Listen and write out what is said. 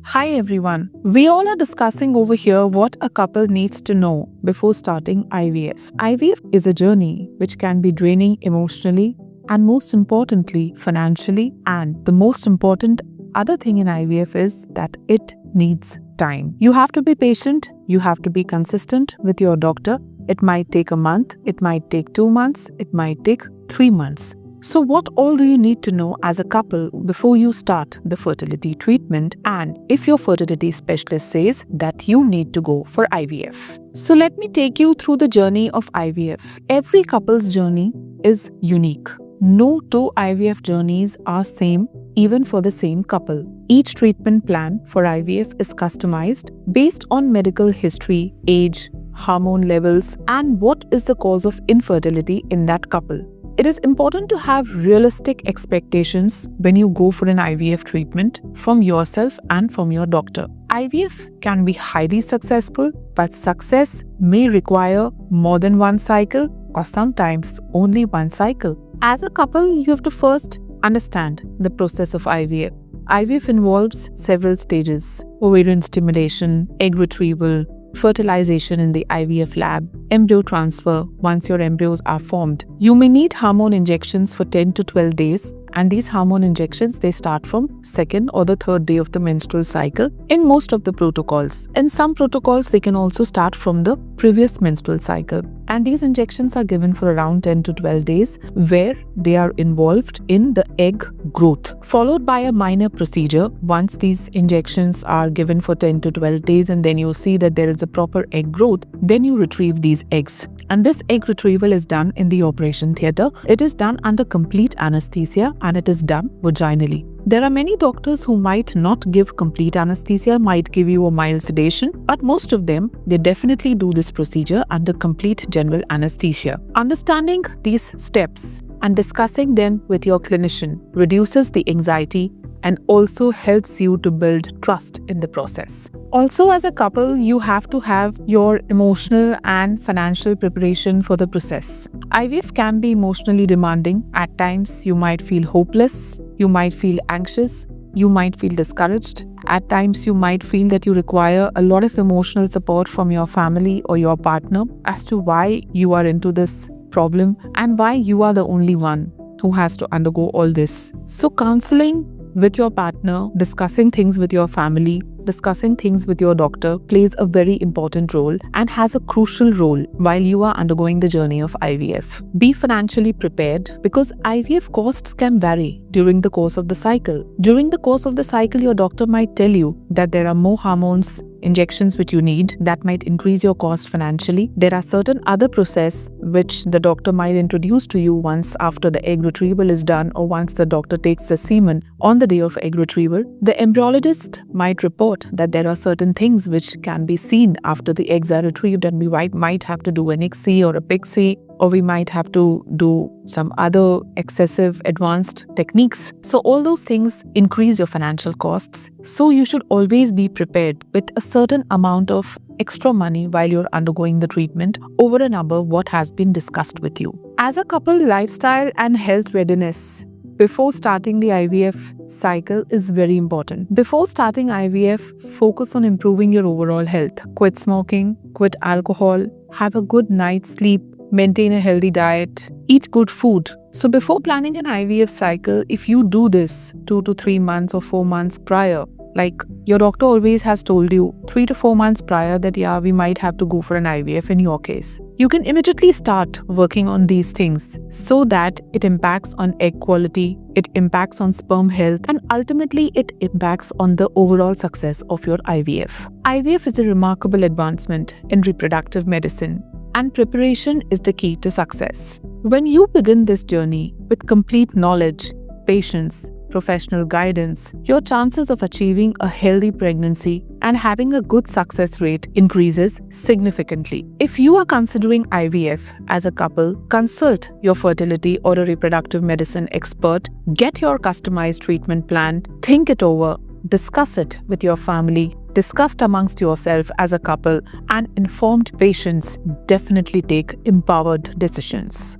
Hi everyone. We all are discussing over here what a couple needs to know before starting IVF. IVF is a journey which can be draining emotionally and most importantly financially, and the most important other thing in IVF is that it needs time. You have to be patient, you have to be consistent with your doctor. It might take a month, it might take 2 months, it might take 3 months. So what all do you need to know as a couple before you start the fertility treatment, and if your fertility specialist says that you need to go for IVF? So let me take you through the journey of IVF. Every couple's journey is unique. No two IVF journeys are same even for the same couple. Each treatment plan for IVF is customized based on medical history, age, hormone levels, and what is the cause of infertility in that couple. It is important to have realistic expectations when you go for an IVF treatment from yourself and from your doctor. IVF can be highly successful, but success may require more than one cycle or sometimes only one cycle. As a couple, you have to first understand the process of IVF. IVF involves several stages: ovarian stimulation, egg retrieval, fertilization in the IVF lab, embryo transfer once your embryos are formed. You may need hormone injections for 10 to 12 days, and these hormone injections, they start from 2nd or the 3rd day of the menstrual cycle in most of the protocols. In some protocols, they can also start from the previous menstrual cycle. And these injections are given for around 10 to 12 days where they are involved in the egg growth, followed by a minor procedure. Once these injections are given for 10 to 12 days and then you see that there is a proper egg growth, then you retrieve these eggs. And this egg retrieval is done in the operation theatre. It is done under complete anesthesia and it is done vaginally. There are many doctors who might not give complete anesthesia, might give you a mild sedation, but most of them, they definitely do this procedure under complete general anesthesia. Understanding these steps and discussing them with your clinician reduces the anxiety and also helps you to build trust in the process. Also, as a couple, you have to have your emotional and financial preparation for the process. IVF can be emotionally demanding. At times, you might feel hopeless, you might feel anxious, you might feel discouraged. At times, you might feel that you require a lot of emotional support from your family or your partner as to why you are into this problem and why you are the only one who has to undergo all this. So counseling with your partner, discussing things with your family, discussing things with your doctor plays a very important role and has a crucial role while you are undergoing the journey of IVF. Be financially prepared because IVF costs can vary during the course of the cycle. During the course of the cycle, your doctor might tell you that there are more hormones, injections which you need that might increase your cost financially. There are certain other process which the doctor might introduce to you once after the egg retrieval is done or once the doctor takes the semen on the day of egg retrieval. The embryologist might report that there are certain things which can be seen after the eggs are retrieved, and we might have to do an ICSI or a PICSI, or we might have to do some other excessive advanced techniques. So all those things increase your financial costs. So you should always be prepared with a certain amount of extra money while you're undergoing the treatment over and above what has been discussed with you. As a couple, lifestyle and health readiness before starting the IVF cycle is very important. Before starting IVF, focus on improving your overall health. Quit smoking, quit alcohol, have a good night's sleep, maintain a healthy diet, eat good food. So before planning an IVF cycle, if you do this 2 to 3 months or 4 months prior, like your doctor always has told you 3 to 4 months prior that we might have to go for an IVF in your case, you can immediately start working on these things so that it impacts on egg quality, it impacts on sperm health, and ultimately it impacts on the overall success of your IVF. IVF is a remarkable advancement in reproductive medicine, and preparation is the key to success. When you begin this journey with complete knowledge, patience, professional guidance, your chances of achieving a healthy pregnancy and having a good success rate increases significantly. If you are considering IVF as a couple, consult your fertility or a reproductive medicine expert, get your customized treatment plan, think it over, discuss it with your family, discuss amongst yourself as a couple, and informed patients definitely take empowered decisions.